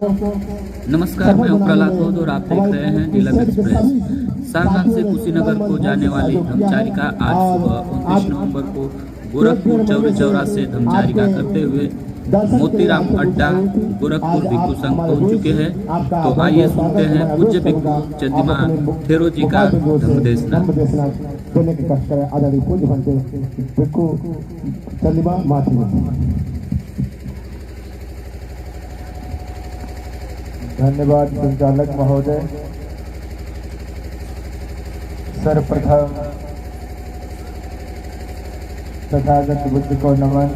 नमस्कार, मैं प्रहलाद गौद और आप देख रहे हैं नीलम एक्सप्रेस। सारनाथ से कुशीनगर को जाने वाली धर्मचारिका आज सुबह 29 नवंबर को गोरखपुर चौरी चौरा से धर्मचारिका करते हुए मोतीराम अड्डा गोरखपुर भिक्षु संघ पहुंच चुके हैं। तो आइए सुनते हैं पूज्य भिक्षु चंद्रिमा ठेरो जी का धर्मदेशना। धन्यवाद संचालक महोदय। सर्वप्रथम तथागत बुद्ध को नमन,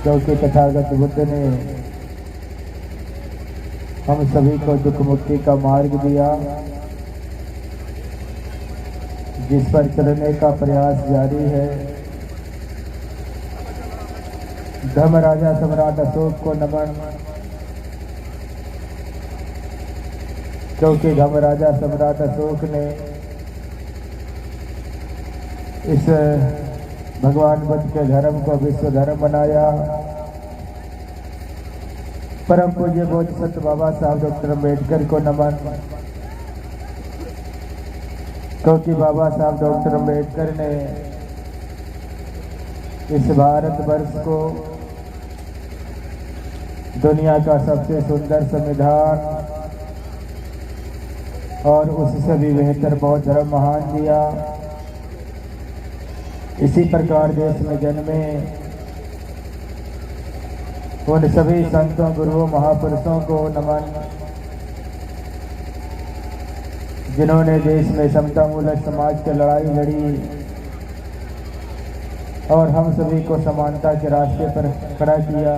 क्योंकि तथागत बुद्ध ने हम सभी को दुख मुक्ति का मार्ग दिया, जिस पर चलने का प्रयास जारी है। धर्मराजा सम्राट अशोक को नमन, क्योंकि धर्मराजा सम्राट अशोक ने इस भगवान बुद्ध के धर्म को विश्व धर्म बनाया। परम पूज्य बोधिसत्व बाबा साहब डॉक्टर अम्बेडकर को नमन, क्योंकि बाबा साहब डॉक्टर अम्बेडकर ने इस भारतवर्ष को दुनिया का सबसे सुंदर संविधान और उससे भी बेहतर बौद्ध धर्म महान दिया। इसी प्रकार देश में जन्मे उन सभी संतों, गुरुओं, महापुरुषों को नमन, जिन्होंने देश में समता मूलक समाज की लड़ाई लड़ी और हम सभी को समानता के रास्ते पर खड़ा किया।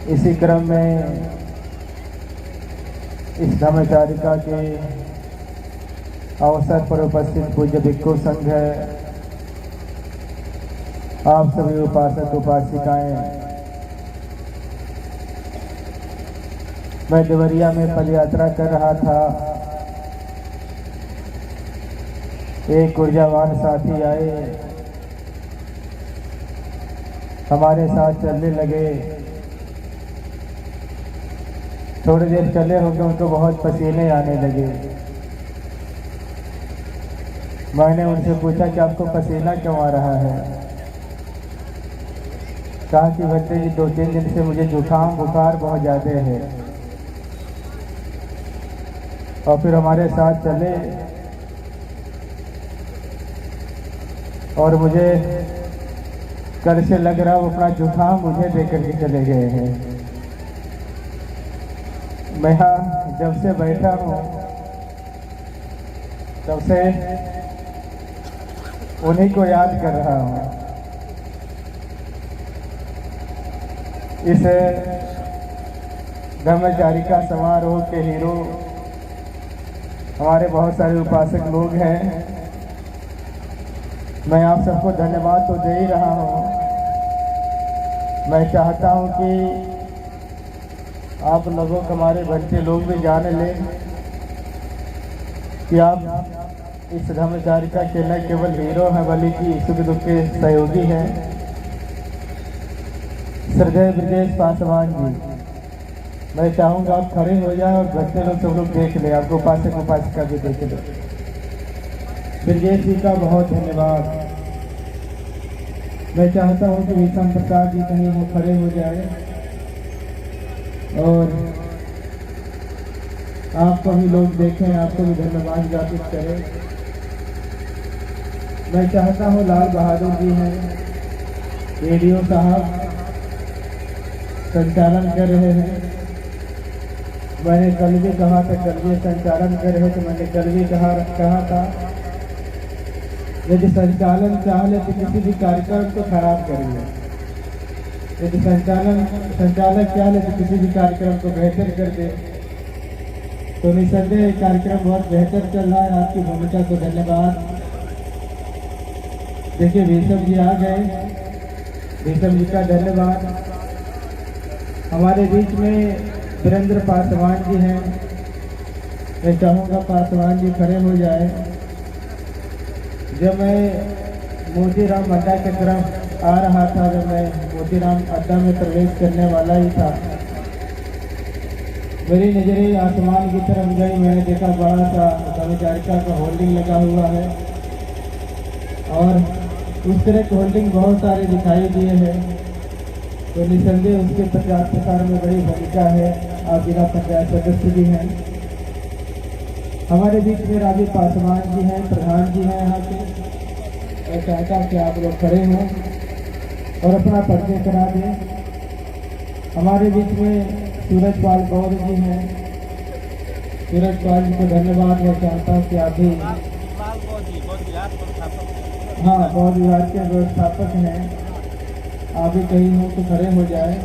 इसी क्रम में इस धर्मचारिका के अवसर पर उपस्थित पूज्य भिक्षु संघ है, आप सभी उपासक उपासिकाएं, मैं देवरिया में पद यात्रा कर रहा था। एक ऊर्जावान साथी आए, हमारे साथ चलने लगे। थोड़ी देर चले होंगे, उनको बहुत पसीने आने लगे। मैंने उनसे पूछा कि आपको पसीना क्यों आ रहा है? कहा कि भट्टे जी 2-3 दिन से मुझे जुकाम बुखार बहुत ज़्यादा है। और फिर हमारे साथ चले और मुझे कल से लग रहा वो अपना जुकाम मुझे देकर के चले गए हैं। मैं यहाँ जब से बैठा हूँ तब से उन्हीं को याद कर रहा हूँ। इस धर्मचारिका समारोह के हीरो हमारे बहुत सारे उपासक लोग हैं। मैं आप सबको धन्यवाद तो दे ही रहा हूँ। मैं चाहता हूँ कि आप लोगों को, हमारे बच्चे लोग भी जान लें कि आप इस धर्मचारिका के न केवल हीरो हैं बल्कि सुख दुख के सहयोगी हैं। श्रद्धेय ब्रजेश पासवान जी, मैं चाहूँगा आप खड़े हो जाएं और बच्चे लोग सब लोग देख लें, आपको उपासक उपासिका भी देख लें। ब्रजेश जी का बहुत धन्यवाद। मैं चाहता हूँ कि विषम प्रसाद जी कहीं वो खड़े हो जाए और आपको भी लोग देखें, आपको भी धन्यवाद ज्ञापित करें। मैं चाहता हूँ लाल बहादुर जी हैं, रेडियो साहब संचालन कर रहे हैं। मैंने कल भी कहा था, कल भी संचालन कर रहे थे, मैंने कल भी कहा था यदि संचालन चाह ले तो किसी भी कार्यक्रम को खराब करिए। यदि संचालक चाह ले तो किसी भी कार्यक्रम को बेहतर कर दे। तो निसंदेह कार्यक्रम बहुत बेहतर चल रहा है। आपकी भूमिका को धन्यवाद। देखिए भीषम जी आ गए, भीषम जी का धन्यवाद। हमारे बीच में वीरेंद्र पासवान जी हैं, मैं चाहूँगा पासवान जी खड़े हो जाए। जब मैं मोतीराम अड्डा की तरफ आ रहा था, जब मैं मोतीराम अड्डा में प्रवेश करने वाला ही था। मेरी नज़रें आसमान की तरफ गई, मैंने देखा बड़ा सा धर्मचारिका का होल्डिंग लगा हुआ है और उस तरह के होल्डिंग बहुत सारे दिखाई दिए हैं। तो निसंदेह उसके प्रचार प्रसार में बड़ी भूमिका है। आप जिला पंचायत सदस्य भी हैं। हमारे बीच में राजीव पासवान जी हैं, प्रधान जी हैं यहाँ के। मैं चाहता कि आप लोग खड़े हों और अपना परिचय करा दें। हमारे बीच में सूरजपाल गौर जी हैं। सूरजपाल जी को धन्यवाद। मैं चाहता हूँ कि आप भी, हाँ, बौद्ध विहार के व्यवस्थापक हैं, आप भी कहीं हो तो खड़े हो जाए।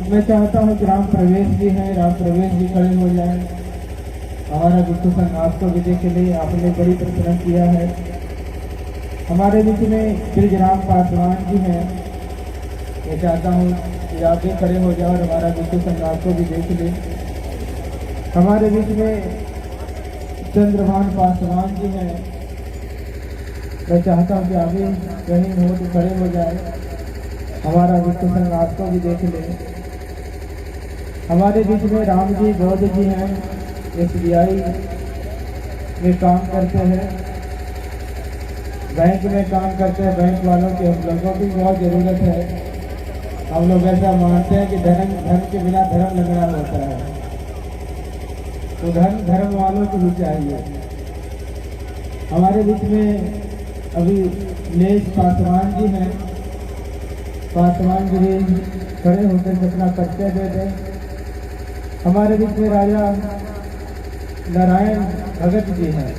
मैं चाहता हूँ कि राम प्रवेश जी हैं, राम प्रवेश जी खड़े हो जाए। हमारा गुप्त संघ आपको विजय के लिए आपने बड़ी परिश्रम किया है। हमारे बीच में ब्रिजराम पासवान जी हैं। मैं चाहता हूँ कि आप भी खड़े हो जाओ और हमारा गुप्त संघ आपको भी देख ले। हमारे बीच में चंद्रभान पासवान जी हैं। मैं चाहता हूँ कि आप भी कहीं हो तो खड़े हो जाए, हमारा गुप्त संघ आपको भी देख ले। हमारे बीच में राम जी बौद्ध जी हैं, SBI में काम करते हैं, बैंक में काम करते हैं। बैंक वालों की हम लोगों की बहुत ज़रूरत है। हम लोग ऐसा मानते हैं कि धन के बिना धर्म लगना होता है, तो धर्म वालों को भी चाहिए। हमारे बीच में अभी नेश पासवान जी हैं। पासवान जी भी खड़े होकर अपना परिचय दे दें। हमारे बीच में राजा नारायण भगत जी हैं।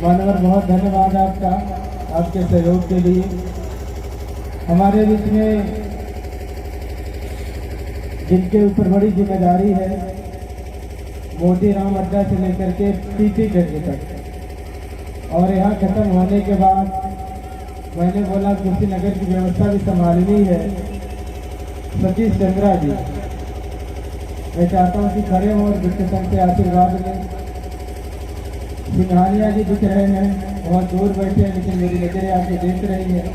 मानवर, बहुत धन्यवाद आपका, आपके सहयोग के लिए। हमारे बीच में जिनके ऊपर बड़ी जिम्मेदारी है, मोतीराम अड्डा से लेकर के पीपी गढ़ी तक, और यहाँ खत्म होने के बाद मैंने बोला कुशीनगर की व्यवस्था भी संभालनी है। सतीश चंद्रा जी, मैं चाहता हूँ कि खड़े हों और गुप्त संघ से आशीर्वाद लें। सिंघानिया जी दिख रहे हैं, बहुत दूर बैठे हैं, लेकिन मेरी नजरें आपको देख रही है।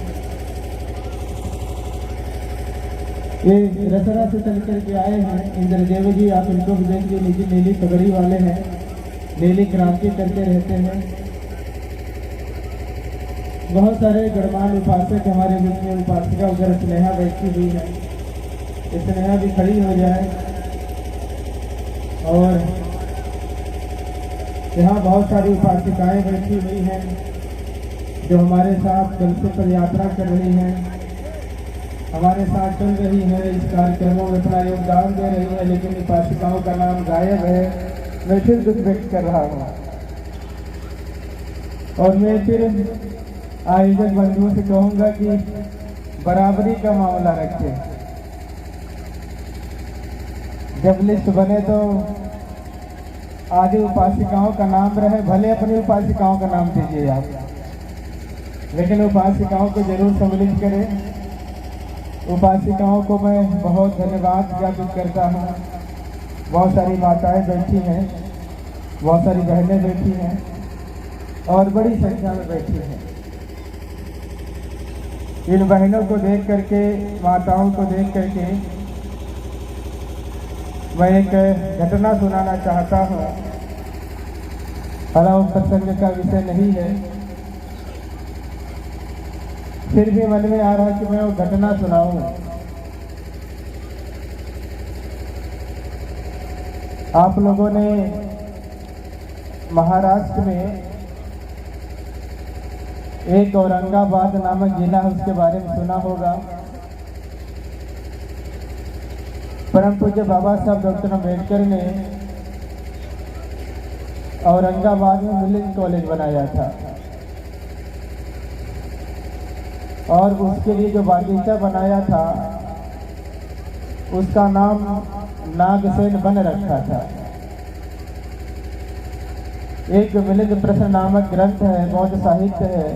ये रसरा से चल करके आए हैं इंद्रदेव जी, आप इनको भी देख लीजिए। नीली पगड़ी वाले हैं, नीली क्रांति करते रहते हैं। बहुत सारे गणमान्य उपासक हमारे बीच में। उपासिका उधर स्नेहा बैठी हुई है, स्नेहा भी खड़ी हो जाए। और यहाँ बहुत सारी उपासिकाएं बैठी हुई हैं जो हमारे साथ जलसे पर यात्रा कर रही हैं, हमारे साथ चल रही है, इस कार्यक्रमों में अपना योगदान दे रही है। लेकिन उपासिकाओं का नाम गायब है। मैं फिर दुख व्यक्त कर रहा हूँ और मैं फिर आयोजक बंधुओं से कहूँगा कि बराबरी का मामला रखें। जब लिस्ट बने तो आधी उपासिकाओं का नाम रहे, भले अपनी उपासिकाओं का नाम दीजिए आप, लेकिन उपासिकाओं को जरूर सम्मिलित करें। उपासिकाओं को मैं बहुत धन्यवाद ज्ञापित करता हूँ। बहुत सारी माताएं बैठी हैं, बहुत सारी बहनें बैठी हैं और बड़ी संख्या में बैठी हैं। इन बहनों को देख करके, माताओं को देख करके मैं एक घटना सुनाना चाहता हूँ। हालांकि प्रसंग का विषय नहीं है, फिर भी मन में आ रहा है कि मैं वो घटना सुनाऊं। आप लोगों ने महाराष्ट्र में एक औरंगाबाद नामक जिला है, उसके बारे में सुना होगा। परम पूज्य बाबा साहब डॉक्टर अम्बेडकर ने औरंगाबाद में मिलिंद कॉलेज बनाया था और उसके लिए जो बागीचा बनाया था उसका नाम नागसेन बन रखा था। एक मिलिंद प्रश्न नामक ग्रंथ है, बौद्ध साहित्य है।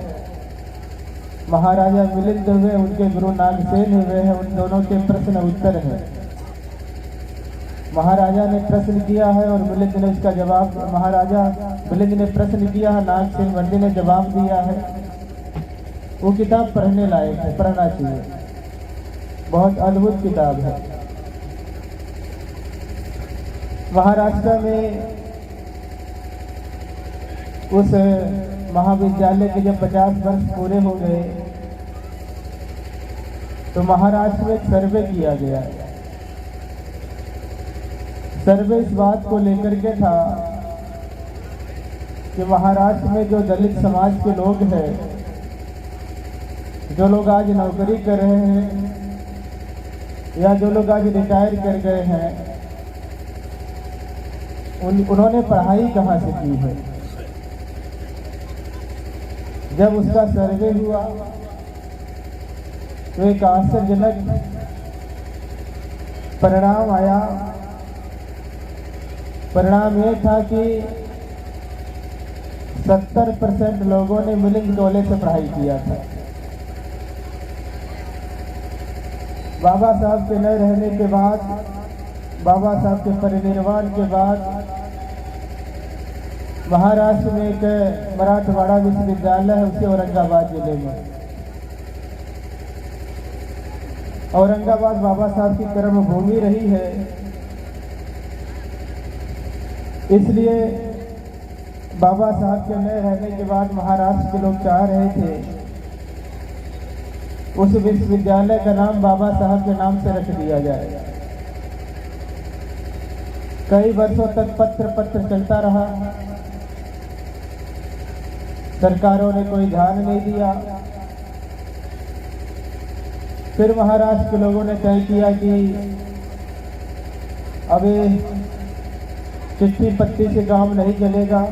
महाराजा मिलिंद हुए, उनके गुरु नागसेन हुए हैं, उन दोनों के प्रश्न उत्तर है। महाराजा ने प्रश्न किया है और मिलिंद ने उसका जवाब, महाराजा मिलिंद ने प्रश्न किया है, नागसेन बंदी ने जवाब दिया है। वो किताब पढ़ने लायक है, पढ़ना चाहिए, बहुत अद्भुत किताब है। महाराष्ट्र में उस महाविद्यालय के जब 50 वर्ष पूरे हो गए तो महाराष्ट्र में एक सर्वे किया गया। सर्वे इस बात को लेकर के था कि महाराष्ट्र में जो दलित समाज के लोग हैं, जो लोग आज नौकरी कर रहे हैं या जो लोग आज रिटायर कर गए हैं, उन्होंने पढ़ाई कहाँ से की है। जब उसका सर्वे हुआ तो एक आश्चर्यजनक परिणाम आया। परिणाम ये था कि 70% लोगों ने मिलिंग कॉलेज से पढ़ाई किया था। बाबा साहब के न रहने के बाद, बाबा साहब के परिनिर्वाण के बाद महाराष्ट्र में एक मराठवाड़ा विश्वविद्यालय है, उसे औरंगाबाद जिले में। औरंगाबाद बाबा साहब की कर्म भूमि रही है, इसलिए बाबा साहब के न रहने के बाद महाराष्ट्र के लोग चाह रहे थे उस विश्वविद्यालय का नाम बाबा साहब के नाम से रख दिया जाए। कई वर्षों तक पत्र चलता रहा, सरकारों ने कोई ध्यान नहीं दिया। फिर महाराष्ट्र के लोगों ने तय किया कि अब चिट्ठी पत्ती से काम नहीं चलेगा।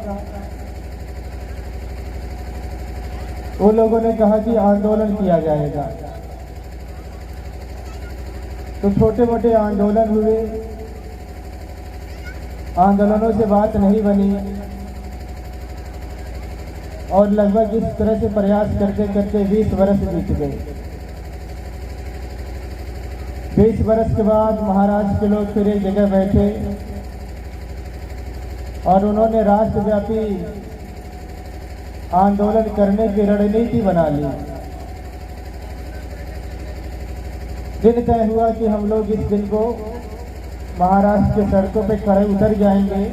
वो लोगों ने कहा कि आंदोलन किया जाएगा। तो छोटे मोटे आंदोलन हुए, आंदोलनों से बात नहीं बनी और लगभग इस तरह से प्रयास करते करते 20 वर्ष बीत गए। 20 वर्ष के बाद महाराष्ट्र के लोग फिर एक जगह बैठे और उन्होंने राष्ट्रव्यापी आंदोलन करने की रणनीति बना ली। दिन तय हुआ कि हम लोग इस दिन को महाराष्ट्र के सड़कों पे खड़े उतर जाएंगे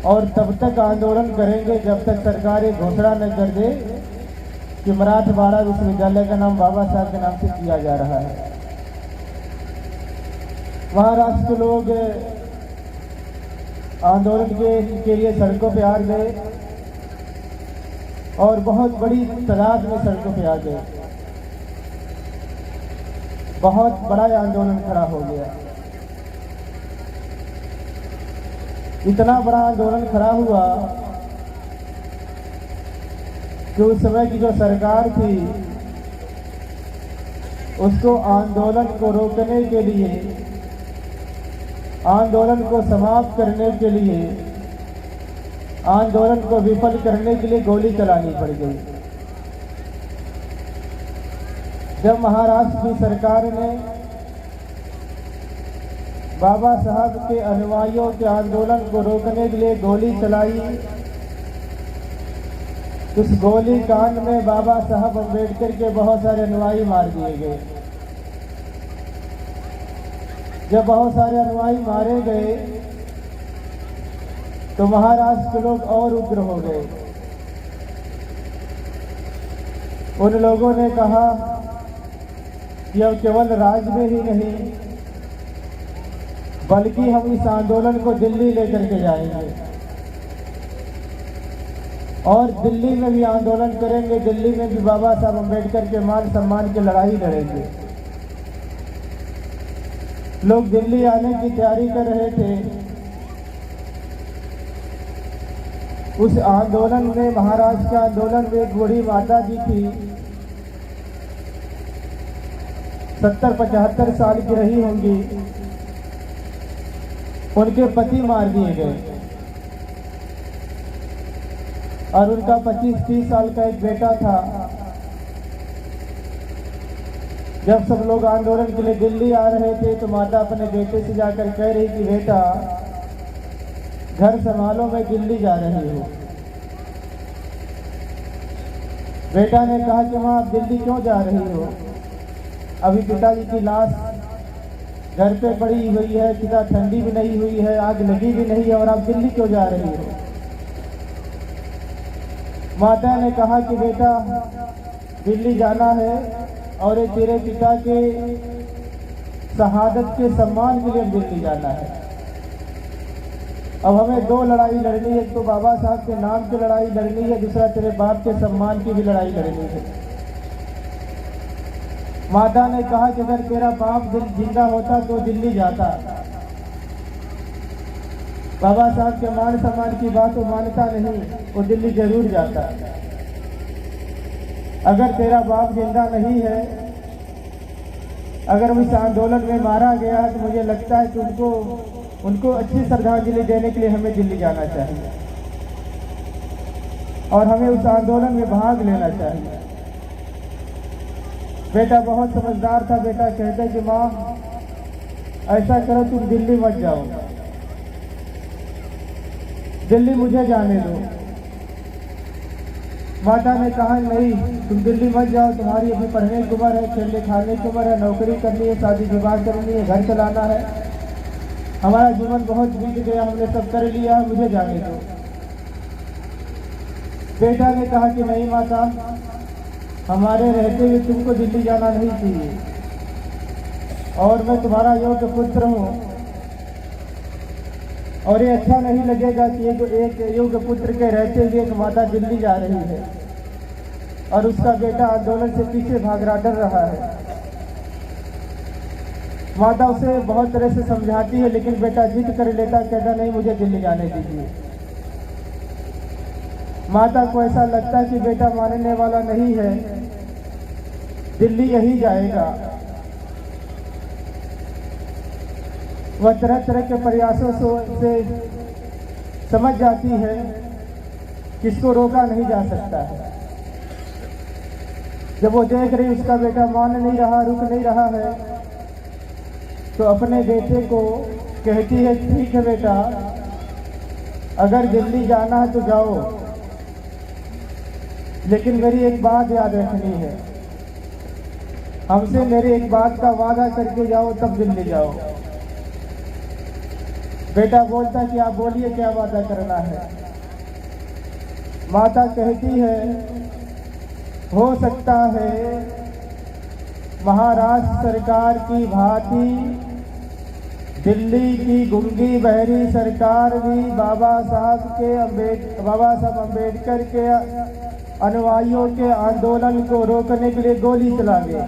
और तब तक आंदोलन करेंगे जब तक सरकार ये घोषणा न कर दे कि मराठवाड़ा विश्वविद्यालय का नाम बाबा साहब के नाम से किया जा रहा है। महाराष्ट्र के लोग आंदोलन के लिए सड़कों पे आ गए और बहुत बड़ी तादाद में सड़कों पे आ गए। बहुत बड़ा आंदोलन खड़ा हो गया। इतना बड़ा आंदोलन खड़ा हुआ कि उस समय की जो सरकार थी उसको आंदोलन को रोकने के लिए, आंदोलन को समाप्त करने के लिए, आंदोलन को विफल करने के लिए गोली चलानी पड़ गई। जब महाराष्ट्र की सरकार ने बाबा साहब के अनुयायियों के आंदोलन को रोकने के लिए गोली चलाई, उस गोली कांड में बाबा साहब अम्बेडकर के बहुत सारे अनुयायी मार दिए गए। जब बहुत सारे अनुयायी मारे गए तो महाराष्ट्र के लोग और उग्र हो गए। उन लोगों ने कहा कि अब केवल राज्य में ही नहीं बल्कि हम इस आंदोलन को दिल्ली लेकर के जाएंगे और दिल्ली में भी आंदोलन करेंगे। दिल्ली में भी बाबा साहब अम्बेडकर के मान सम्मान की लड़ाई लड़ेंगे। लोग दिल्ली आने की तैयारी कर रहे थे। उस आंदोलन में, महाराष्ट्र के आंदोलन में एक बूढ़ी माता जी थी, 70-75 साल की रही होंगी। उनके पति मार दिए गए और उनका 25-30 साल का एक बेटा था। जब सब लोग आंदोलन के लिए दिल्ली आ रहे थे तो माता अपने बेटे से जाकर कह रही कि बेटा घर संभालो, मैं दिल्ली जा रही हूँ। बेटा ने कहा कि माँ आप दिल्ली क्यों जा रही हो? अभी पिताजी की लाश घर पे पड़ी हुई है, सीधा ठंडी भी नहीं हुई है, आग लगी भी नहीं है, और आप दिल्ली क्यों जा रही हो? माता ने कहा कि बेटा दिल्ली जाना है और ये तेरे पिता के शहादत के सम्मान के लिए दिल्ली जाना है। अब हमें दो लड़ाई लड़नी है, एक तो बाबा साहब के नाम की लड़ाई लड़नी है, दूसरा तेरे बाप के सम्मान की भी लड़ाई लड़नी है। माता ने कहा कि अगर तेरा बाप जिंदा होता तो दिल्ली जाता। बाबा साहब के मान सम्मान की बात वो मानता नहीं, वो दिल्ली जरूर जाता। अगर तेरा बाप जिंदा नहीं है, अगर वो इस आंदोलन में मारा गया तो मुझे लगता है कि उनको अच्छी श्रद्धांजलि देने के लिए हमें दिल्ली जाना चाहिए और हमें उस आंदोलन में भाग लेना चाहिए। बेटा बहुत समझदार था। बेटा कहते कि माँ ऐसा करो, तुम दिल्ली मत जाओ, दिल्ली मुझे जाने दो। माता ने कहा नहीं, तुम दिल्ली मत जाओ, तुम्हारी अभी पढ़ने की उम्र है, खेलने खाने की उम्र है, नौकरी करनी है, शादी विवाह करनी है, घर चलाना है, हमारा जीवन बहुत बीत गया, हमने सब कर लिया, मुझे जाने दो। बेटा ने कहा कि नहीं माता, हमारे रहते हुए तुमको दिल्ली जाना नहीं चाहिए, और मैं तुम्हारा योग्य पुत्र हूँ, और ये अच्छा नहीं लगेगा कि एक योग्य पुत्र के रहते हुए एक माता दिल्ली जा रही है और उसका बेटा आंदोलन से पीछे भाग रहा, डर रहा है। माता उसे बहुत तरह से समझाती है, लेकिन बेटा जिद कर लेता, कहता नहीं मुझे दिल्ली जाने दीजिए। माता को ऐसा लगता है कि बेटा मानने वाला नहीं है, दिल्ली यही जाएगा। वह तरह तरह के प्रयासों से समझ जाती है कि इसको रोका नहीं जा सकता है। जब वो देख रही उसका बेटा मान नहीं रहा, रुक नहीं रहा है, तो अपने बेटे को कहती है ठीक है बेटा, अगर दिल्ली जाना है तो जाओ, लेकिन मेरी एक बात याद रखनी है, हमसे मेरी एक बात का वादा करके जाओ, तब दिल्ली जाओ। बेटा बोलता कि आप बोलिए क्या वादा करना है। माता कहती है हो सकता है महाराष्ट्र सरकार की भांति दिल्ली की गूंगी बहरी सरकार भी बाबा साहब अम्बेडकर के अनुयायियों के आंदोलन को रोकने के लिए गोली चला दे।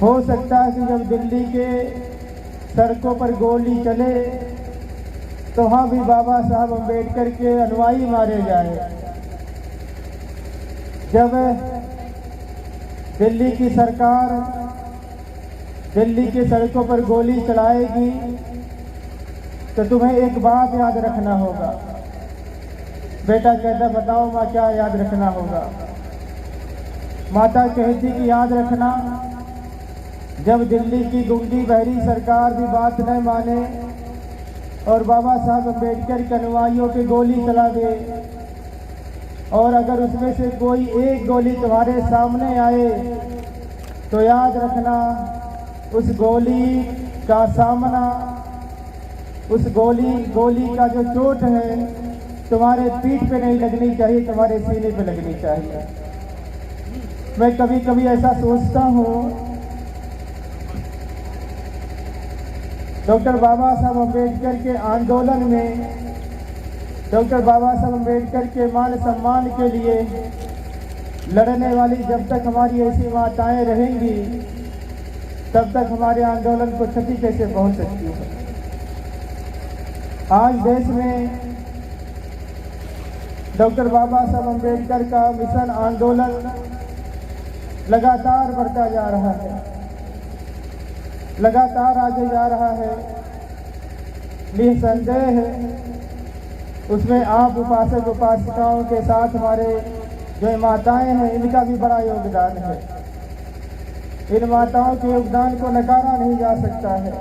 हो सकता है कि जब दिल्ली के सड़कों पर गोली चले तो वहाँ भी बाबा साहब अम्बेडकर के अनुयायी मारे जाए। जब दिल्ली की सरकार दिल्ली की सड़कों पर गोली चलाएगी तो तुम्हें एक बात याद रखना होगा। बेटा कहता बताओ माँ क्या याद रखना होगा। माता कहती कि याद रखना, जब दिल्ली की गूंगी बहरी सरकार भी बात न माने और बाबा साहब अम्बेडकर के अनुयायियों की गोली चला दे, और अगर उसमें से कोई एक गोली तुम्हारे सामने आए तो याद रखना उस गोली का सामना, उस गोली का जो चोट है तुम्हारे पीठ पे नहीं लगनी चाहिए, तुम्हारे सीने पे लगनी चाहिए। मैं कभी कभी ऐसा सोचता हूँ, डॉक्टर बाबा साहब अम्बेडकर के आंदोलन में, डॉक्टर बाबा साहब अम्बेडकर के मान सम्मान के लिए लड़ने वाली जब तक हमारी ऐसी माताएं रहेंगी तब तक हमारे आंदोलन को क्षति कैसे पहुंच सकती है। आज देश में डॉक्टर बाबा साहब अम्बेडकर का मिशन आंदोलन लगातार बढ़ता जा रहा है, लगातार आगे जा रहा है। निसंदेह उसमें आप उपासक उपासिकाओं के साथ हमारे जो माताएं हैं इनका भी बड़ा योगदान है। इन माताओं के योगदान को नकारा नहीं जा सकता है।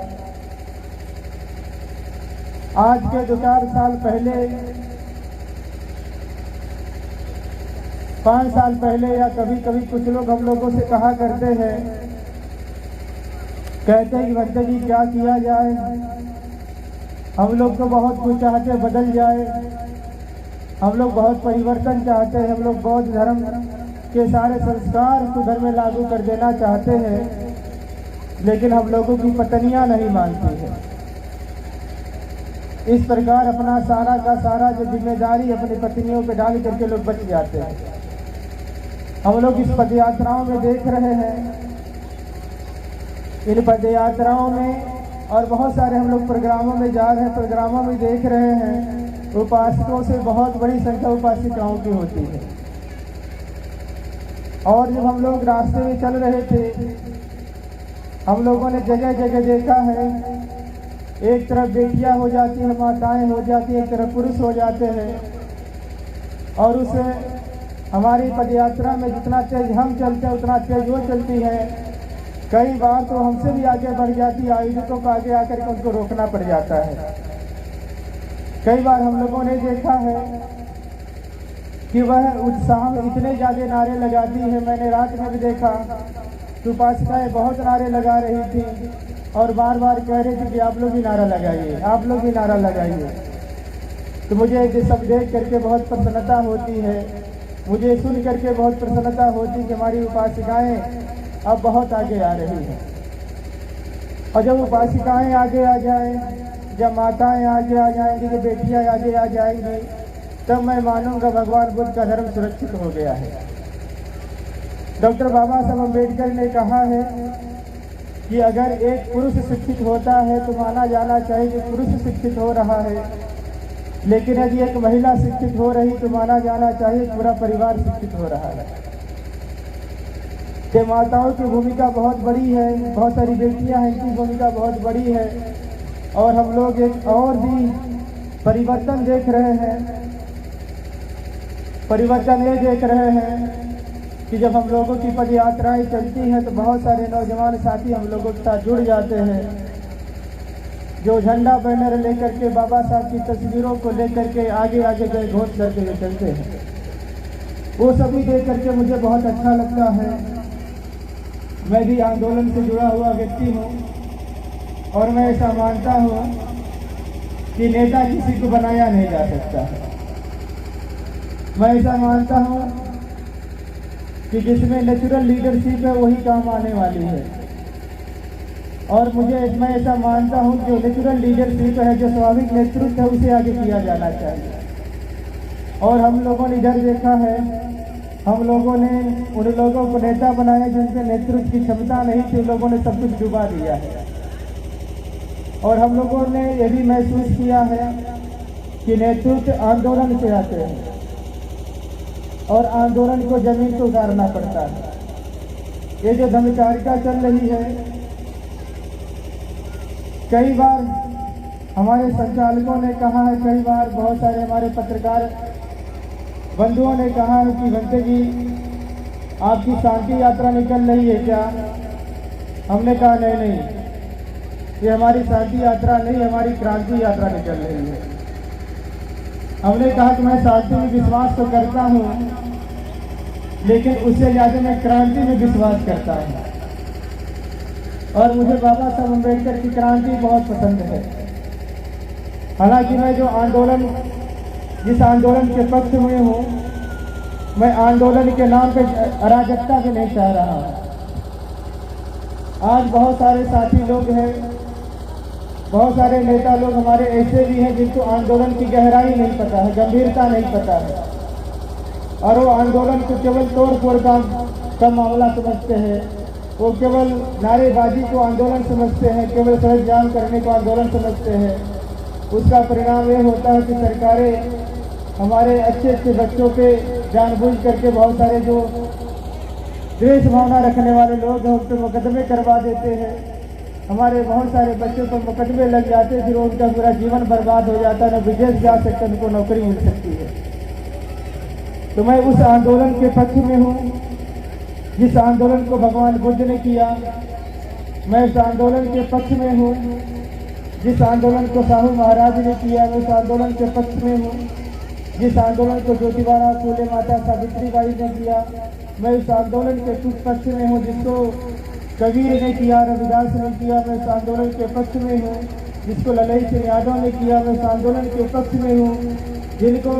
आज के 2-4 साल पहले 5 साल पहले या कभी कभी कुछ लोग हम लोगों से कहा करते हैं, कहते हैं कि भक्त जी क्या किया जाए, हम लोग तो बहुत कुछ चाहते बदल जाए, हम लोग बहुत परिवर्तन चाहते हैं, हम लोग बौद्ध धर्म के सारे संस्कार को घर में लागू कर देना चाहते हैं, लेकिन हम लोगों की पत्नियां नहीं मानती हैं। इस प्रकार अपना सारा का सारा जो जिम्मेदारी अपनी पत्नियों पे डाल करके लोग बच जाते हैं। हम लोग इस पद यात्राओं में देख रहे हैं, इन पद यात्राओं में और बहुत सारे हम लोग प्रोग्रामों में जा रहे हैं, प्रोग्रामों में देख रहे हैं उपासकों से बहुत बड़ी संख्या उपासिकाओं की होती है। और जब हम लोग रास्ते में चल रहे थे, हम लोगों ने जगह जगह देखा है, एक तरफ बेटियां हो जाती हैं, माताएं हो जाती हैं, एक तरफ पुरुष हो जाते हैं। और उस हमारी पदयात्रा में जितना तेज हम चलते हैं उतना तेज वो चलती है। कई बार तो हमसे भी आगे बढ़ जाती है, आयोजकों को आगे आकर के उनको रोकना पड़ जाता है। कई बार हम लोगों ने देखा है कि वह उत्साह में इतने ज़्यादा नारे लगाती है। मैंने रात में भी देखा तो उपासिकाएं बहुत नारे लगा रही थी और बार बार कह रही थी कि आप लोग भी नारा लगाइए, आप लोग भी नारा लगाइए। तो मुझे ये सब देख करके बहुत प्रसन्नता होती है, मुझे सुन करके बहुत प्रसन्नता होती है कि हमारी उपासिकाएं अब बहुत आगे आ रही हैं। और जब उपासिकाएं आगे आ जाएं, जब माताएं आगे आ जाएंगी, जब बेटियां आगे आ जाएंगी, तब मैं मानूंगा भगवान बुद्ध का धर्म सुरक्षित हो गया है। डॉक्टर बाबा साहब अम्बेडकर ने कहा है कि अगर एक पुरुष शिक्षित होता है तो माना जाना चाहिए कि पुरुष शिक्षित हो रहा है, लेकिन यदि एक महिला शिक्षित हो रही तो माना जाना चाहिए पूरा परिवार शिक्षित हो रहा है। कि माताओं की भूमिका बहुत बड़ी है, बहुत सारी बेटियां हैं, इनकी भूमिका बहुत बड़ी है। और हम लोग एक और भी परिवर्तन देख रहे हैं। परिवर्तन ये देख रहे हैं कि जब हम लोगों की पद यात्राएँ चलती हैं तो बहुत सारे नौजवान साथी हम लोगों के साथ जुड़ जाते हैं, जो झंडा बैनर लेकर के बाबा साहब की तस्वीरों को लेकर के आगे आगे जय घोष करते हुए चलते हैं। वो सभी देख करके मुझे बहुत अच्छा लगता है। मैं भी आंदोलन से जुड़ा हुआ व्यक्ति हूँ और मैं ऐसा मानता हूँ कि नेता किसी को बनाया नहीं जा सकता है। मैं ऐसा मानता हूँ कि जिसमें नेचुरल लीडरशिप है वही काम आने वाली है। और मैं ऐसा मानता हूँ कि नेचुरल लीडरशिप है, जो स्वाभाविक नेतृत्व है, उसे आगे किया जाना चाहिए। और हम लोगों ने इधर देखा है, हम लोगों ने उन लोगों को नेता बनाया जिनके नेतृत्व की क्षमता नहीं थी, उन लोगों ने सब कुछ डुबा दिया है। और हम लोगों ने यह भी महसूस किया है कि नेतृत्व आंदोलन से आते हैं और आंदोलन को जमीन को उतारना पड़ता है। ये जो धम्मचारिका चल रही है, कई बार हमारे संचालकों ने कहा है, कई बार बहुत सारे हमारे पत्रकार बंधुओं ने कहा है कि भंते जी आपकी शांति यात्रा निकल रही है क्या? हमने कहा नहीं, ये हमारी शांति यात्रा नहीं, हमारी क्रांति यात्रा निकल रही है। हमने कहा कि मैं शांति में विश्वास तो करता हूँ, लेकिन उससे ज़्यादा मैं क्रांति में विश्वास करता हूँ। और मुझे बाबा साहब अम्बेडकर की क्रांति बहुत पसंद है। हालांकि मैं जिस आंदोलन के पक्ष में हूँ, मैं आंदोलन के नाम पे अराजकता भी नहीं चाह रहा हूँ। आज बहुत सारे साथी लोग हैं, बहुत सारे नेता लोग हमारे ऐसे भी हैं जिनको आंदोलन की गहराई नहीं पता है, गंभीरता नहीं पता है, और वो आंदोलन को केवल तोड़ फोड़ का मामला समझते हैं। वो केवल नारेबाजी को आंदोलन समझते हैं, केवल सड़क जाम करने को आंदोलन समझते हैं। उसका परिणाम ये होता है कि सरकारें हमारे अच्छे अच्छे बच्चों पे जानबूझ करके बहुत सारे जो द्वेष भावना रखने वाले लोग हैं उन पर मुकदमे करवा देते हैं। हमारे बहुत सारे बच्चों पर मुकदमे लग जाते हैं, फिर उनका पूरा जीवन बर्बाद हो जाता है, न विदेश जा सकते, उनको नौकरी मिल सकती है। तो मैं उस आंदोलन के पक्ष में हूँ जिस आंदोलन को भगवान बुद्ध ने किया। मैं उस आंदोलन के पक्ष में हूँ जिस आंदोलन को साहू महाराज ने किया। मैं उस आंदोलन के पक्ष में हूँ जिस आंदोलन को ज्योतिबा फूले माता सावित्रीबाई ने किया, मैं उस आंदोलन के कुछ पक्ष में हूँ। जिसको कबीर ने किया, रविदास ने किया, मैं उस आंदोलन के पक्ष में हूँ। जिसको ललई सिंह यादव ने किया, मैं उस आंदोलन के पक्ष में हूँ। जिनको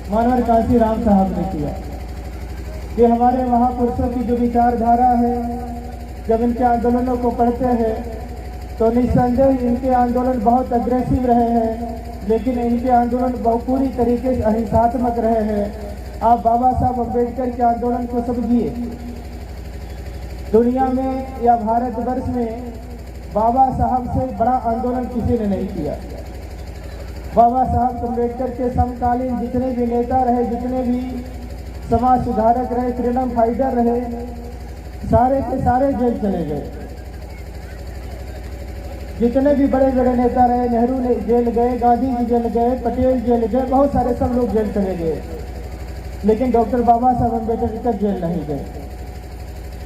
मनोहर काशी राम साहब ने किया, ये हमारे महापुरुषों की जो विचारधारा है, जब इनके आंदोलनों को पढ़ते हैं तो निस्संदेह इनके आंदोलन बहुत अग्रेसिव रहे हैं, लेकिन इनके आंदोलन पूरी तरीके से अहिंसात्मक रहे हैं। आप बाबा साहब अम्बेडकर के आंदोलन को समझिए। दुनिया में या भारतवर्ष में बाबा साहब से बड़ा आंदोलन किसी ने नहीं किया। बाबा साहब अम्बेडकर के समकालीन जितने भी नेता रहे, जितने भी समाज सुधारक रहे, फ्रीडम फाइटर रहे, सारे के सारे जेल चले गए। जितने भी बड़े बड़े नेता रहे, नेहरू ने जेल गए, गांधी जी जेल गए, पटेल जेल गए, बहुत सारे सब लोग जेल चले गए, लेकिन डॉक्टर बाबा साहब अम्बेडकर जेल नहीं गए।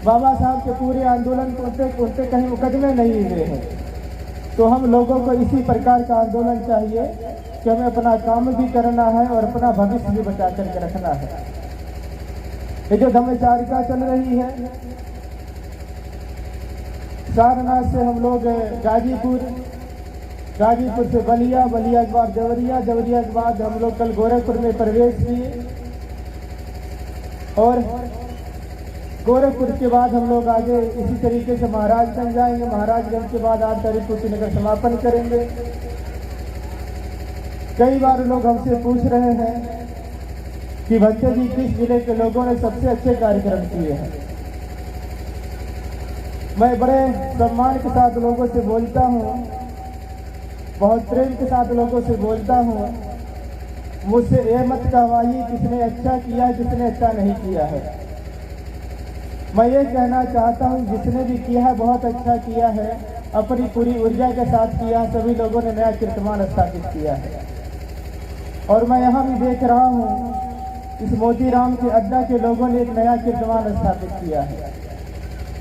बाबा साहब के पूरे आंदोलन उनसे कहीं मुकदमे नहीं हुए हैं। तो हम लोगों को इसी प्रकार का आंदोलन चाहिए कि हमें अपना काम भी करना है और अपना भविष्य भी बचा करके रखना है। ये जो धम्मचारिका चल रही है, सारनाथ से हम लोग गाजीपुर से बलिया, बलिया के बाद देवरिया, देवरिया के बाद हम लोग कल गोरखपुर में प्रवेश किए और गोरखपुर के बाद हम लोग आगे इसी तरीके से महाराजगंज जाएंगे। महाराजगंज के बाद 8 तारीख को कुशीनगर समापन करेंगे। कई बार लोग हमसे पूछ रहे हैं कि भंते जी किस जिले के लोगों ने सबसे अच्छे कार्यक्रम किए हैं। मैं बड़े सम्मान के साथ लोगों से बोलता हूँ, बहुत प्रेम के साथ लोगों से बोलता हूँ। मुझसे ये मत कहवाइए किसने अच्छा किया, किसने अच्छा नहीं किया है। मैं ये कहना चाहता हूँ, जिसने भी किया है बहुत अच्छा किया है, अपनी पूरी ऊर्जा के साथ किया। सभी लोगों ने नया कीर्तिमान स्थापित किया है। और मैं यहाँ भी देख रहा हूँ, इस मोतीराम के अड्डा के लोगों ने एक नया कीर्तिमान स्थापित किया है।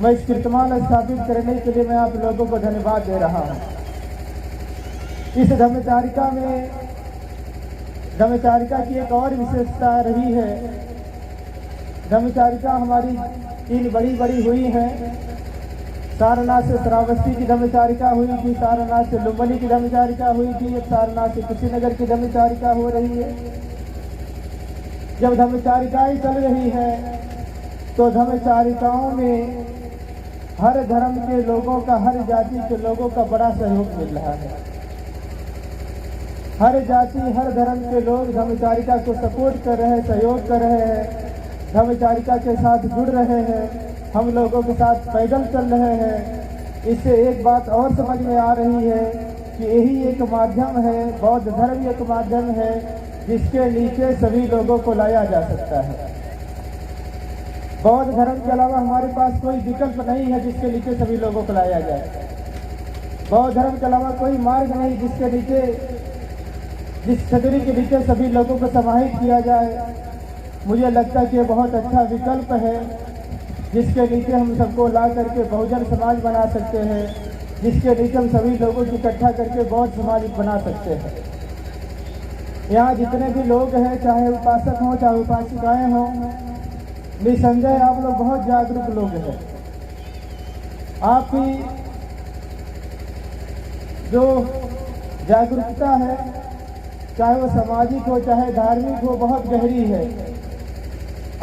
मैं इस कीर्तिमान स्थापित करने के लिए मैं आप लोगों को धन्यवाद दे रहा हूँ। इस धम्मचारिका में धम्मचारिका की एक और विशेषता रही है। धम्मचारिका हमारी 3 बड़ी हुई हैं। सारनाथ से श्रावस्ती की धम्मचारिका हुई थी, सारनाथ से लुम्बिनी की धम्मचारिका हुई थी, अब सारनाथ से कुशीनगर की धम्मचारिका हो रही है। जब धम्मचारिकाएं चल रही है तो धम्मचारिकाओं में हर धर्म के लोगों का, हर जाति के लोगों का बड़ा सहयोग मिल रहा है। हर जाति, हर धर्म के लोग धम्मचारिका को सपोर्ट कर रहे हैं, सहयोग कर रहे हैं, धम्मचारिका के साथ जुड़ रहे हैं, हम लोगों के साथ पैदल चल रहे हैं। इससे एक बात और समझ में आ रही है कि यही एक माध्यम है, बौद्ध धर्म एक माध्यम है जिसके नीचे सभी लोगों को लाया जा सकता है। बौद्ध धर्म के अलावा हमारे पास कोई विकल्प नहीं है जिसके नीचे सभी लोगों को लाया जाए। बौद्ध धर्म के अलावा कोई मार्ग नहीं जिसके नीचे, जिस छतरी के नीचे सभी लोगों को समाहित किया जाए। मुझे लगता है कि बहुत अच्छा विकल्प है जिसके नीचे हम सबको ला करके बहुजन समाज बना सकते हैं, जिसके नीचे हम सभी लोगों को इकट्ठा करके बौद्ध समाज बना सकते हैं। यहाँ जितने भी लोग हैं, चाहे उपासक हों चाहे उपासिकाएं हों, निसंदेह आप लोग बहुत जागरूक लोग हैं। आपकी जो जागरूकता है, चाहे वो सामाजिक हो चाहे धार्मिक हो, बहुत गहरी है।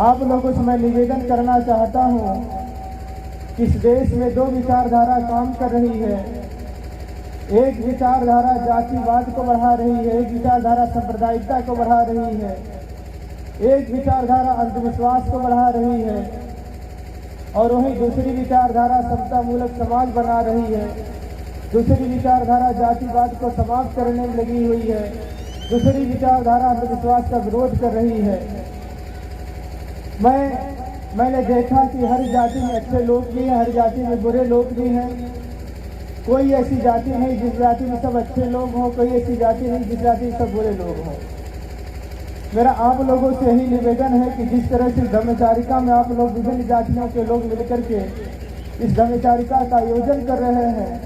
आप लोगों से मैं निवेदन करना चाहता हूँ, इस देश में 2 विचारधारा काम कर रही है। एक विचारधारा जातिवाद को बढ़ा रही है, एक विचारधारा सांप्रदायिकता को बढ़ा रही है, एक विचारधारा अंधविश्वास को बढ़ा रही है, और वहीं दूसरी विचारधारा समता मूलक समाज बना रही है। दूसरी विचारधारा जातिवाद को समाप्त करने में लगी हुई है। दूसरी विचारधारा अंधविश्वास का विरोध कर रही है। मैंने देखा कि हर जाति में अच्छे लोग भी हैं, हर जाति में बुरे लोग भी हैं। कोई ऐसी जाति नहीं जिस जाति में सब अच्छे लोग हों, कोई ऐसी जाति नहीं जिस जाति में सब बुरे लोग हों। मेरा आप लोगों से यही निवेदन है कि जिस तरह से धम्मचारिका में आप लोग विभिन्न जातियों के लोग मिलकर के इस धम्मचारिका का आयोजन कर रहे हैं,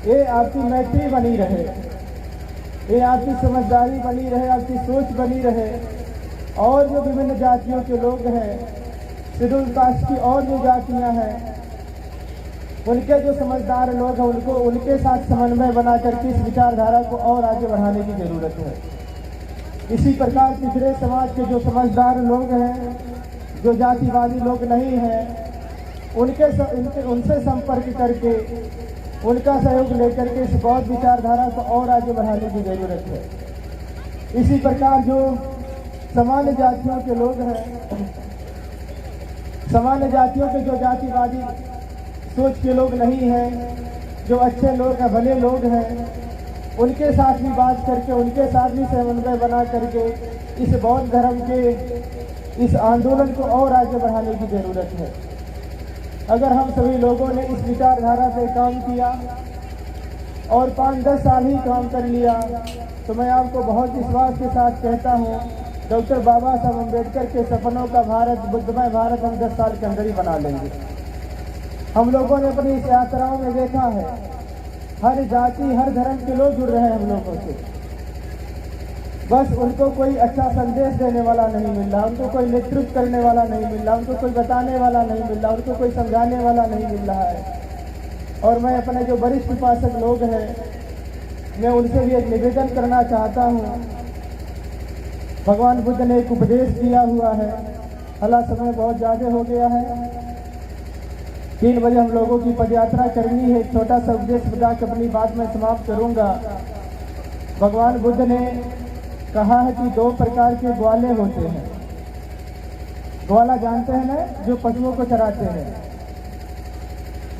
ये आपकी मैत्री बनी रहे। ये आपकी समझदारी बनी रहे, आपकी सोच बनी रहे। और जो विभिन्न जातियों के लोग हैं, शेड्यूल कास्ट की और जो जातियां हैं, उनके जो समझदार लोग हैं, उनको उनके साथ समन्वय बना करके इस विचारधारा को और आगे बढ़ाने की जरूरत है। इसी प्रकार पिछड़े समाज के जो समझदार लोग हैं, जो जातिवादी लोग नहीं हैं, उनसे संपर्क करके उनका सहयोग लेकर के इस बौद्ध विचारधारा को और आगे बढ़ाने की जरूरत है। इसी प्रकार जो सामान्य जातियों के लोग हैं, सामान्य जातियों के जो जातिवादी सोच के लोग नहीं हैं, जो अच्छे लोग हैं, भले लोग हैं, उनके साथ भी बात करके, उनके साथ भी समन्वय बना करके इस बौद्ध धर्म के इस आंदोलन को और आगे बढ़ाने की जरूरत है। अगर हम सभी लोगों ने इस विचारधारा पे काम किया और 5-10 साल ही काम कर लिया, तो मैं आपको बहुत विश्वास के साथ कहता हूँ, डॉक्टर बाबा साहब अम्बेडकर के सपनों का भारत, बुद्धमय भारत हम 10 साल के अंदर ही बना लेंगे। हम लोगों ने अपनी इस यात्राओं में देखा है, हर जाति, हर धर्म के लोग जुड़ रहे हैं हम लोगों से। बस उनको कोई अच्छा संदेश देने वाला नहीं मिल रहा, उनको कोई नेतृत्व करने वाला नहीं मिल रहा, उनको कोई बताने वाला नहीं मिल रहा, उनको कोई समझाने वाला नहीं मिल रहा है। और मैं अपने जो वरिष्ठ उपासक लोग हैं, मैं उनसे भी एक निवेदन करना चाहता हूँ। भगवान बुद्ध ने एक उपदेश दिया हुआ है, हालांकि समय बहुत ज़्यादा हो गया है, 3 बजे हम लोगों की पदयात्रा करनी है। एक छोटा सा उपदेश बता के अपनी बात में समाप्त करूँगा। भगवान बुद्ध ने कहा है कि 2 प्रकार के ग्वाले होते हैं। ग्वाला जानते हैं ना, जो पशुओं को चराते हैं,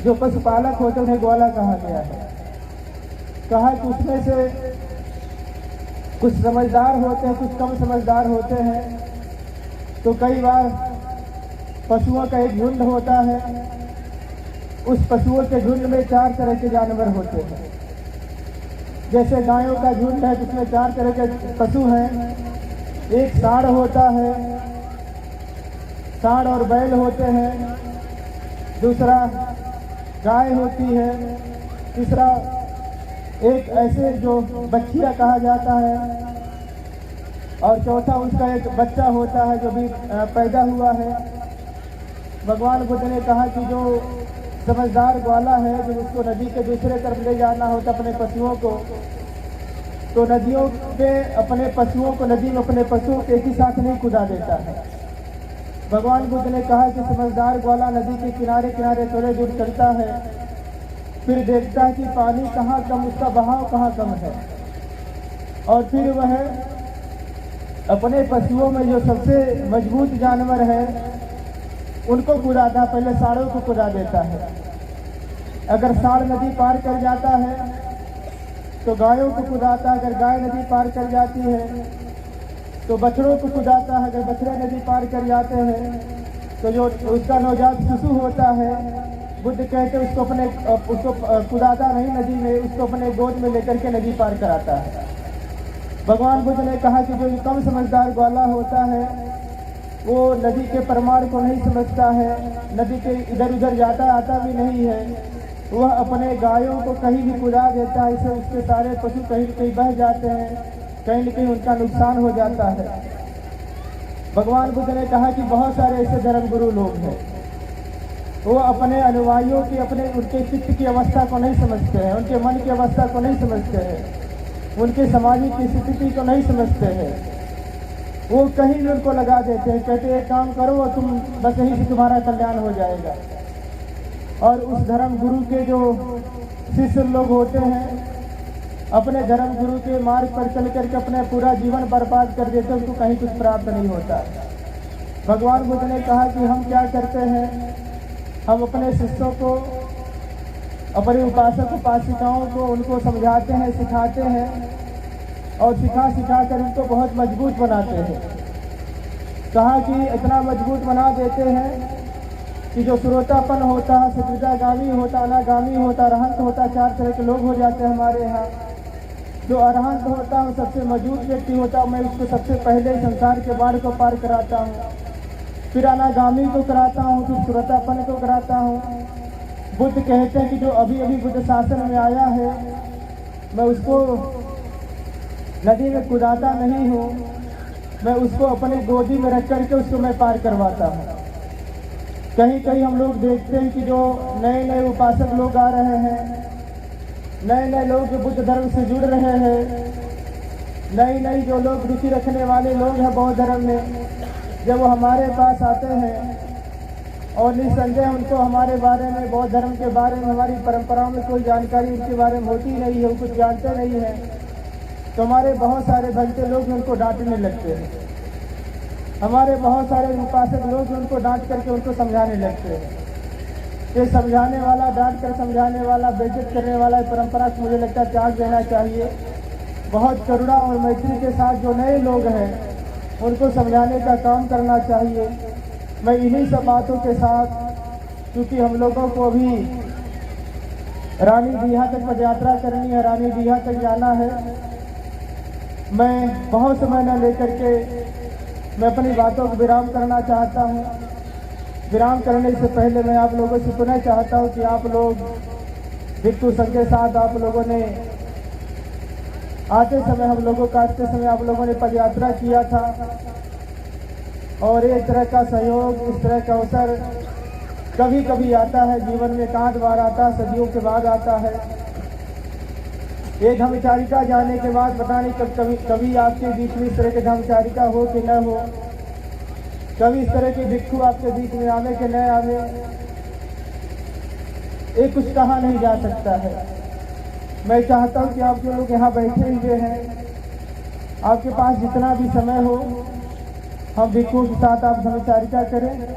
जो पशुपालक होते हैं, उन्हें ग्वाला कहा गया है। कहा कि उसमें से कुछ समझदार होते हैं, कुछ कम समझदार होते हैं। तो कई बार पशुओं का एक झुंड होता है, उस पशुओं के झुंड में 4 तरह के जानवर होते हैं। जैसे गायों का झुंड है, जिसमें 4 तरह के पशु हैं। एक सांड होता है, सांड और बैल होते हैं। दूसरा गाय होती है। तीसरा एक ऐसे जो बच्चिया कहा जाता है। और चौथा उसका एक बच्चा होता है जो भी पैदा हुआ है। भगवान बुद्ध ने कहा कि जो समझदार ग्वाला है, जब उसको नदी के दूसरे तरफ ले जाना होता अपने पशुओं को, तो नदियों पे अपने पशुओं को, नदी में अपने पशुओं को एक ही साथ नहीं कूदा देता है। भगवान बुद्ध ने कहा कि समझदार ग्वाला नदी के किनारे किनारे थोड़े दूर चलता है, फिर देखता है कि पानी कहाँ कम, उसका बहाव कहाँ कम है, और फिर वह अपने पशुओं में जो सबसे मजबूत जानवर है उनको कुदाता, पहले सांडों को कुदा देता है। अगर सांड नदी पार कर जाता है तो गायों को कुदाता है, अगर गाय नदी पार कर जाती है तो बछड़ों को कुदाता है, अगर बछड़े नदी पार कर जाते हैं तो जो उसका नवजात शिशु होता है, बुद्ध कहते उसको कुदाता नहीं नदी में, उसको अपने गोद में लेकर के नदी पार कराता है। भगवान बुद्ध ने कहा कि जो कम समझदार ग्वाला होता है वो नदी के प्रमाण को नहीं समझता है, नदी के इधर उधर जाता आता भी नहीं है, वह अपने गायों को कहीं भी कुदा देता है, इससे उसके सारे पशु कहीं कहीं बह जाते हैं, कहीं न कहीं उनका नुकसान हो जाता है। भगवान बुद्ध ने कहा कि बहुत सारे ऐसे धर्मगुरु लोग हैं, वो अपने अनुयायियों की, उनके चित्त की अवस्था को नहीं समझते हैं, उनके मन की अवस्था को नहीं समझते हैं, उनके सामाजिक स्थिति को नहीं समझते हैं। वो कहीं भी उनको लगा देते हैं, कहते हैं काम करो तुम, बस यहीं से तुम्हारा कल्याण हो जाएगा। और उस धर्म गुरु के जो शिष्य लोग होते हैं अपने धर्म गुरु के मार्ग पर चल करके अपने पूरा जीवन बर्बाद कर देते हैं, उनको कहीं कुछ प्राप्त नहीं होता। भगवान बुद्ध ने कहा कि हम क्या करते हैं, हम अपने शिष्यों को, अपने उपासक उपासिकाओं को उनको समझाते हैं, सिखाते हैं और सिखा कर उनको बहुत मजबूत बनाते हैं। कहा कि इतना मजबूत बना देते हैं कि जो श्रोतापन होता है, सकृदागामी होता, अनागामी होता, अरहंत होता, 4 तरह के लोग हो जाते हैं हमारे यहाँ। जो अरहंत होता है सबसे मजबूत व्यक्ति होता है, मैं उसको सबसे पहले संसार के बाढ़ को पार कराता हूँ, फिर अनागामी को कराता हूँ, फिर श्रोतापन को कराता हूँ। बुद्ध कहते हैं कि जो अभी अभी बुद्ध शासन में आया है, मैं उसको नदी में कूदाता नहीं हूँ, मैं उसको अपनी गोदी में रख करके उसको मैं पार करवाता हूँ। कहीं कहीं हम लोग देखते हैं कि जो नए नए उपासक लोग आ रहे हैं, नए नए लोग जो बुद्ध धर्म से जुड़ रहे हैं, नई नई जो लोग रुचि रखने वाले लोग हैं बौद्ध धर्म में, जब वो हमारे पास आते हैं और निस्संदेह उनको हमारे बारे में, बौद्ध धर्म के बारे में, हमारी परंपराओं में कोई जानकारी उनके बारे में होती नहीं है, वो कुछ जानते नहीं हैं, तो हमारे बहुत सारे भक्ति लोग उनको डांटने लगते हैं। हमारे बहुत सारे उपासक लोग उनको डांट करके उनको समझाने लगते हैं। ये समझाने वाला, डांट कर समझाने वाला, बेइज्जत करने वाला परंपरा को मुझे लगता है त्याग देना चाहिए। बहुत करुणा और मैत्री के साथ जो नए लोग हैं उनको समझाने का काम करना चाहिए। मैं इन्हीं सब बातों के साथ, क्योंकि हम लोगों को अभी रानी डीहा तक पदयात्रा करनी है, रानी डीहा तक जाना है, मैं बहुत समय न लेकर के मैं अपनी बातों को विराम करना चाहता हूँ। विराम करने से पहले मैं आप लोगों से पुनः चाहता हूँ कि आप लोग भिक्षु संघ के साथ आप लोगों ने आते समय, हम लोगों का आते समय आप लोगों ने पदयात्रा किया था, और एक तरह का सहयोग, इस तरह का अवसर कभी कभी आता है जीवन में, कांध बार आता है, सदियों के बाद आता है। ये धम्मचारिका जाने के बाद पता नहीं कभी आपके बीच में इस तरह के धम्मचारिका हो कि न हो, कभी इस तरह के भिक्षु आपके बीच में आवे कि न आवे, ये कुछ कहा नहीं जा सकता है। मैं चाहता हूँ कि आप जो लोग यहाँ बैठे हुए हैं, आपके पास जितना भी समय हो, हम भिक्षुओं के साथ आप धम्मचारिका करें,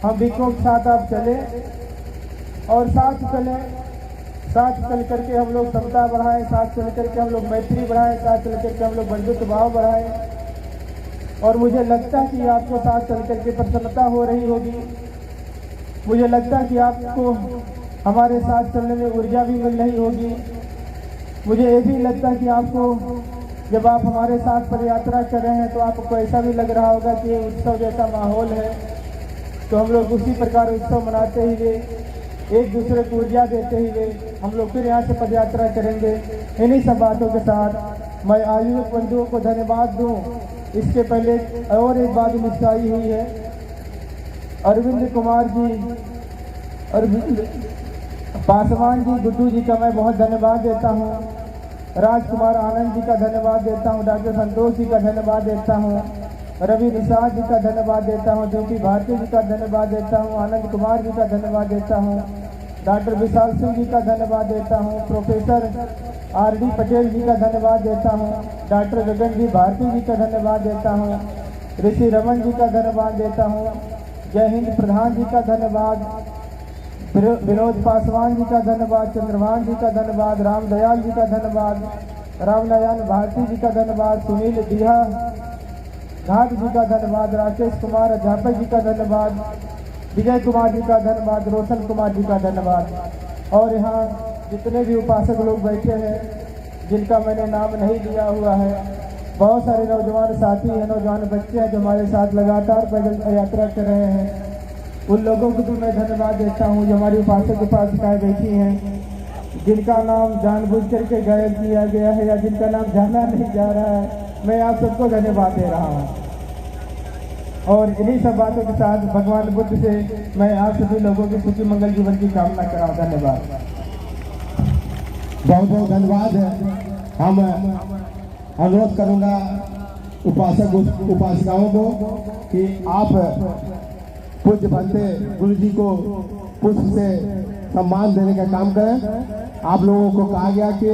हम भिक्षुओं के साथ आप चलें और साथ चलें। साथ चल करके हम लोग समता बढ़ाएं, साथ चल करके हम लोग मैत्री बढ़ाएं, साथ चल करके हम लोग बंधुत्व भाव बढ़ाएं। और मुझे लगता है कि आपको साथ चल करके प्रसन्नता हो रही होगी। मुझे लगता है कि आपको हमारे साथ चलने में ऊर्जा भी मिल रही होगी। मुझे ये भी लगता है कि आपको जब आप हमारे साथ पदयात्रा कर रहे हैं तो आपको ऐसा भी लग रहा होगा कि ये उत्सव जैसा माहौल है, तो हम लोग उसी प्रकार उत्सव मनाते हुए, एक दूसरे को ऊर्जा देते हुए हम लोग फिर यहाँ से पदयात्रा करेंगे। इन्हीं सब बातों के साथ मैं आयुक्त बंधुओं को धन्यवाद दूं। इसके पहले और एक बात मिस आई हुई है, अरविंद कुमार जी, अरविंद पासवान जी, गुड्डू जी का मैं बहुत धन्यवाद देता हूँ। राजकुमार आनंद जी का धन्यवाद देता हूँ, डॉक्टर संतोष जी का धन्यवाद देता हूँ, रवि निषाद जी का धन्यवाद देता हूँ, ज्योति भारती जी का धन्यवाद देता हूँ, आनंद कुमार जी का धन्यवाद देता हूँ, डॉक्टर विशाल सिंह जी का धन्यवाद देता हूँ, प्रोफेसर आर.डी. पटेल जी का धन्यवाद देता हूँ, डॉक्टर गगन जी भारती जी का धन्यवाद देता हूँ, ऋषि रमन जी का धन्यवाद देता हूँ, जय हिंद प्रधान जी का धन्यवाद, विनोद पासवान जी का धन्यवाद, चंद्रभान जी का धन्यवाद, रामदयाल जी का धन्यवाद, रामनारायण भारती जी का धन्यवाद, सुनील डीहा घाट जी का धन्यवाद, राकेश कुमार अध्यापक जी का धन्यवाद, विजय कुमार जी का धन्यवाद, रोशन कुमार जी का धन्यवाद। और यहाँ जितने भी उपासक लोग बैठे हैं जिनका मैंने नाम नहीं लिया हुआ है, बहुत सारे नौजवान साथी हैं, नौजवान बच्चे हैं जो हमारे साथ लगातार पैदल यात्रा कर रहे हैं, उन लोगों को भी मैं धन्यवाद देता हूँ जो हमारी उपासक उपासिकाएँ बैठी हैं, जिनका नाम जानबूझ करके गायब किया गया है या जिनका नाम जाना नहीं जा रहा है। मैं आप सबको धन्यवाद दे रहा हूँ। और इन्हीं सब बातों के साथ भगवान बुद्ध से मैं आप सभी लोगों के सुखी मंगल जीवन की कामना कर रहा हूँ। धन्यवाद, बहुत बहुत धन्यवाद है। हम अनुरोध करूंगा उपासक उपासिकाओं को कि आप पूज्य भंते गुरु जी को पुष्प से सम्मान देने का काम करें। आप लोगों को कहा गया कि